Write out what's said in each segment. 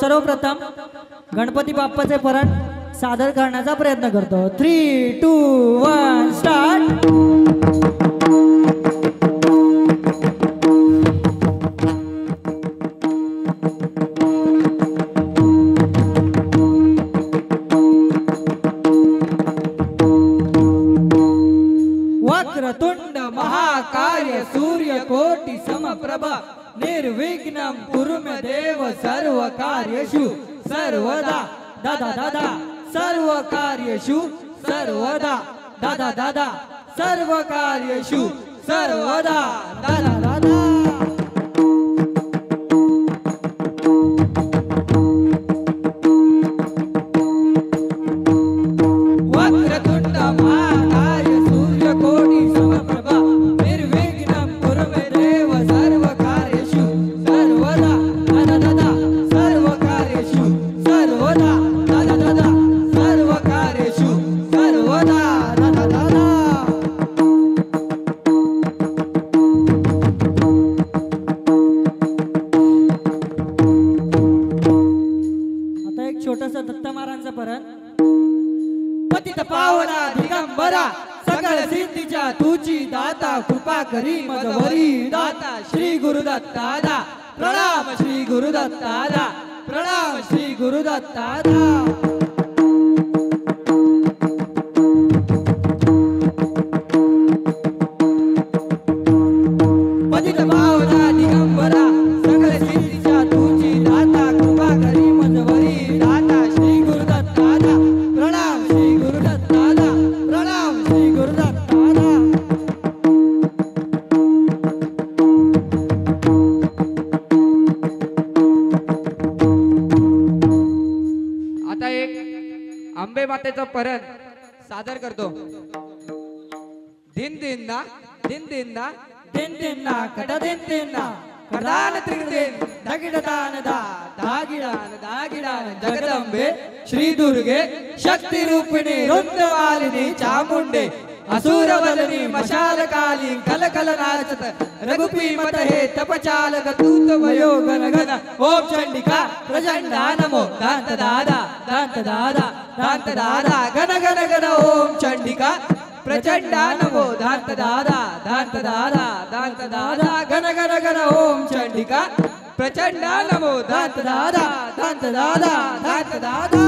सर्वप्रथम गणपती बाप्पाचे परण सादर करण्याचा प्रयत्न करतो। 3 2 1 स्टार्ट। वक्रतुंड महाकाय सूर्यकोटि समप्रभा निर्विघ्नं कुरु मे देव सर्वकार्येषु सर्वदा। दादा दादा सर्वकार्येषु सर्वदा। दादा दादा सर्वकार्येषु सर्वदा। दादा दादा वक्रतुंड महाकाय सूर्यकोटि समप्रभा निर्विघ्नं कुरु मे देव सर्वकार्येषु सर्वदा। दादा दादा सर्वकार्येषु सर्वदा। दादा दादा सर्वकार्येषु सर्वदा। दादा दादा आता एक छोटंसं दत्त महाराजांचं परण। पतित पावना दिगंबरा सकळ सिद्धीच्या तुझी दाता कृपा करी मजवरी दाता श्री गुरुदत्तादा प्रणाम श्री गुरुदत्तादा प्रणाम श्री गुरुदत्तादा। पतित पावना दिगंबरा सकळ सिद्धीच्या तुझी दाता कृपा करी मजवरी दाता श्री गुरुदत्तादा प्रणाम श्री गुरुदत्तादा प्रणाम श्री गुरुदत्तादा। आता एक आंबे मातेचं परण सादर करतो। दिन दिन ना दिन दिन ना दिन दिन ना कट दिन दिन ना प्रधान त्रिगुण दगिडदान दा दागिडान दागिडान जगदंबे श्री दुर्गे शक्ति रूपिणी रुद्रमालिनी चामुंडे असुरवदनी मशाल काली कल कल नाचत रघुपी मत हे तपचालक तूत वयो गण गण ओम चंडिका प्रचंडा नमो दांत दादा दांत दादा दांत दादा गण गण गण ओम चंडिका प्रचंडा नमो दांत दादा दांत दादा दांत दादा गण गण गण ओम चंडिका प्रचंडा नमो दांत दादा दांत दादा दांत दादा।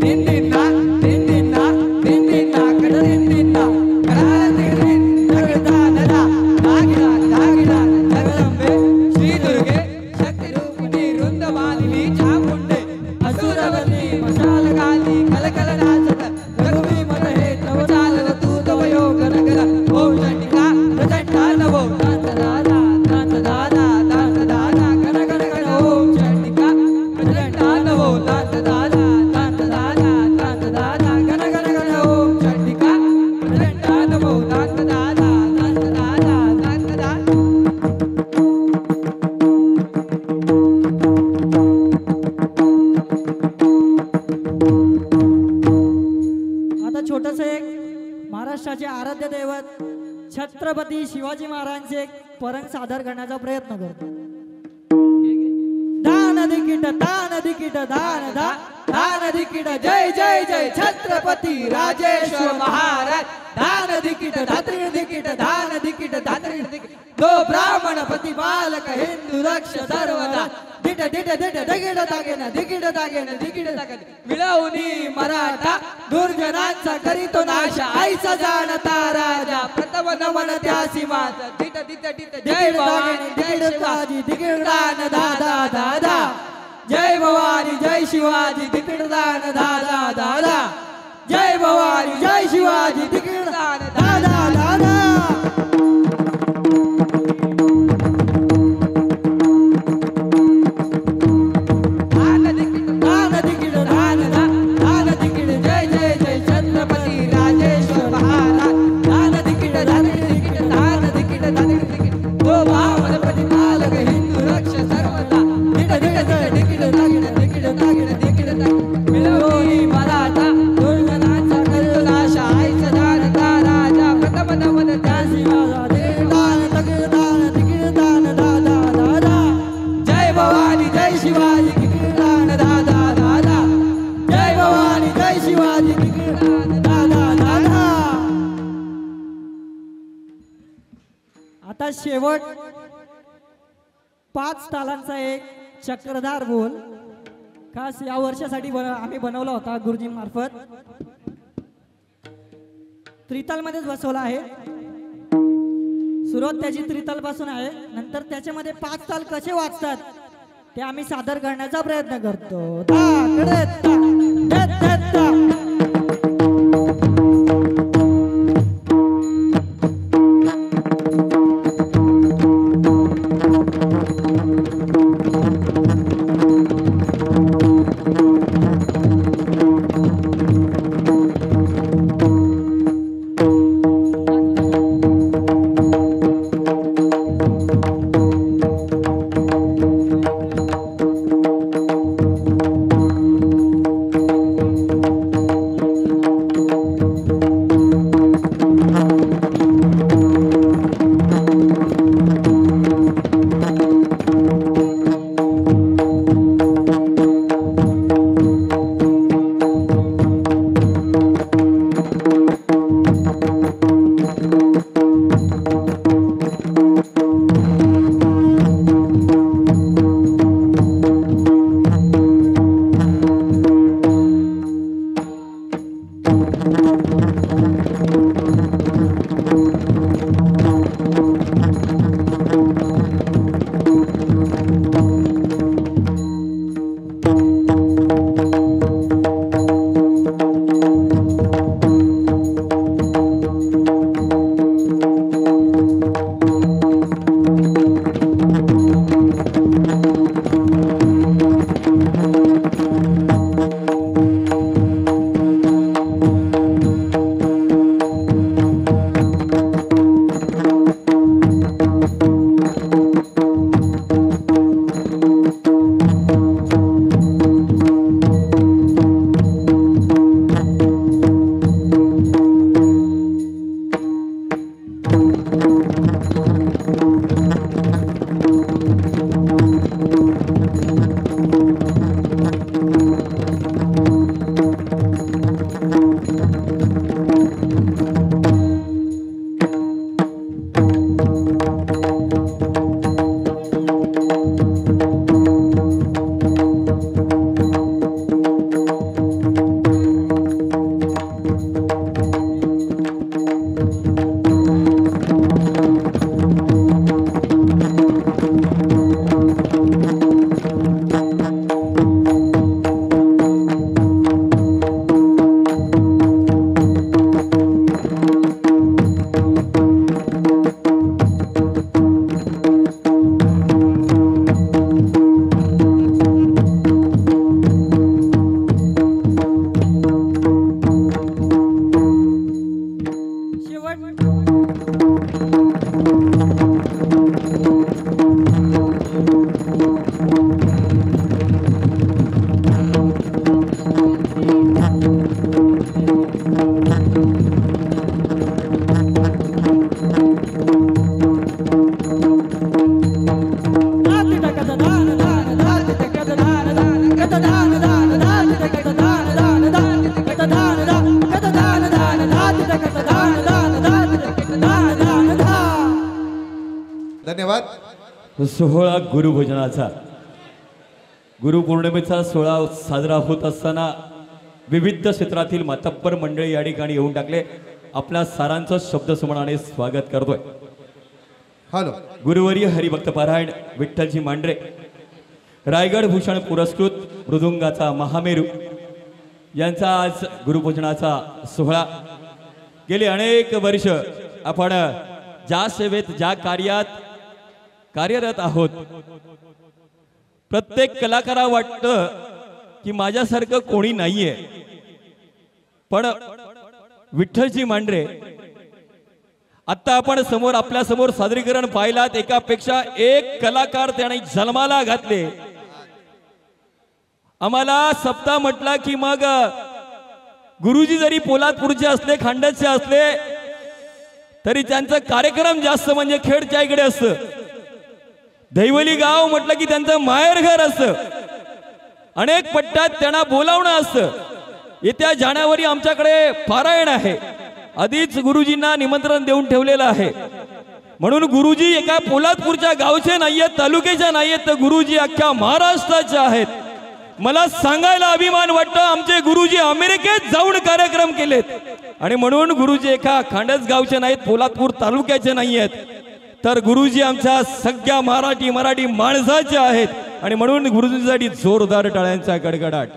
दिन दिन ना दिन दिन ना दिन दिन ना कट दिन दिन ना कराल दिन जगदान दा दागिडान दागिडान जगदंबे श्री दुर्गे शक्ति रूपिणी रुद्रमालिनी चामुंडे असुरवदनी मशाल काली कल कल नाचत रघुवी मत हे तव चालक तूत वयो गण गण ओम चंडिका प्रचंडा नमो दांत दादा दांत दादा दांत दादा गण गण गण ओम चंडिका प्रचंडा नमो दांत दादा दांत दादा दांत दादा गण गण गण ओम चंडिका प्रचंडा नमो दांत दादा दांत दादा दांत दादा। आता छोटस एक महाराष्ट्राचे आराध्य दैवत छत्रपती शिवाजी महाराजांचे एक परण सादर करण्याचा प्रयत्न करतो। दान दिकीट दान दा दान दिकीट जय जय जय छत्रपती राजेश्वर महाराज दान दिकीट धात्री दिकीट दान दिकीट धात्री दिकीट दो ब्राह्मण प्रतिपालक हिंदू रक्ष सर्वदा दिट दिट दिट दगिड दागेन दिगिड दागेन दिगिड दागेन मिळवणी मराठा दुर्जनांचा करीतो नाश आईचा जाणता राजा प्रथम नमन त्यासी माझा दिट दिट दिट जय भवानी जय शिवाजी दिगिडदान दादा दादा जय भवानी जय शिवाजी दिगिडदान दादा दादा जय भवानी जय शिवाजी दिगिडदान दादा दादा। मराठा दुर्जनांचा करुणाशा आईचा दान राजा प्रथम नमन जय भवानी जय शिवाजी कीर्तन दादा दादा जय भवानी जय शिवाजी कीर्तन दादा दादा। आता शेवट 5 तालांचा एक चक्रधार बोल खास या वर्षासाठी आम्ही बनवला होता गुरुजींमार्फत। त्रिताल मध्येच बसवला आहे। सुरुवात त्याची त्रिताल पासून आहे, नंतर त्याच्यामध्ये 5 ताल कसे वाजतात ते आम्ही सादर करण्याचा प्रयत्न करतो। धन्यवाद। सोहळा गुरुभोजनाचा गुरुपौर्णिमेचा सोहळा साजरा होत असताना विविध क्षेत्रातील मातब्बर मंडळी या ठिकाणी येऊन टाकले। आपल्या सारांचं शब्दसुमनाने स्वागत करतोय। हॅलो गुरुवर्य हरिभक्त पारायण विठ्ठलजी मांढरे रायगड भूषण पुरस्कृत मृदुंगाचा महामेरू यांचा आज गुरुपूजनाचा सोहळा। गेली अनेक वर्ष आपण ज्या सेवेत ज्या कार्यात कार्यरत आहोत, प्रत्येक कलाकारा वाटतं की माझ्यासारखं कोणी नाहीये, पण विठ्ठलजी मांढरे आता आपण समोर आपल्या समोर सादरीकरण पाहिलात। एकापेक्षा एक कलाकार त्याने जन्माला घातले। आम्हाला सप्ताह म्हटला की मग गुरुजी जरी पोलादपूरचे असले खांडचे असले तरी त्यांचा कार्यक्रम जास्त म्हणजे खेडच्या इकडे असतं. दैवली गाव म्हटलं की त्यांचं माहेरघर असतं. अनेक पट्ट्यात त्यांना बोलावणं असतं. येत्या जानेवारी आमच्याकडे पारायण आहे. आधीच गुरुजींना निमंत्रण देऊन ठेवलेलं आहे. म्हणून गुरुजी एका पोलादपूरच्या गावचे नाहीयेत, तालुक्याच्या नाहीयेत, तर गुरुजी अख्ख्या महाराष्ट्राचे आहेत. मला सांगायला अभिमान वाटतं, आमचे गुरुजी अमेरिकेत जाऊन कार्यक्रम केलेत. आणि म्हणून गुरुजी एका खांडस गावचे नाहीत, पोलादपूर तालुक्याचे नाहीयेत, तर गुरुजी आमच्या सगळ्या मराठी माणसाचे आहेत. आणि म्हणून गुरुजींसाठी जोरदार टाळ्यांचा गडगडाट.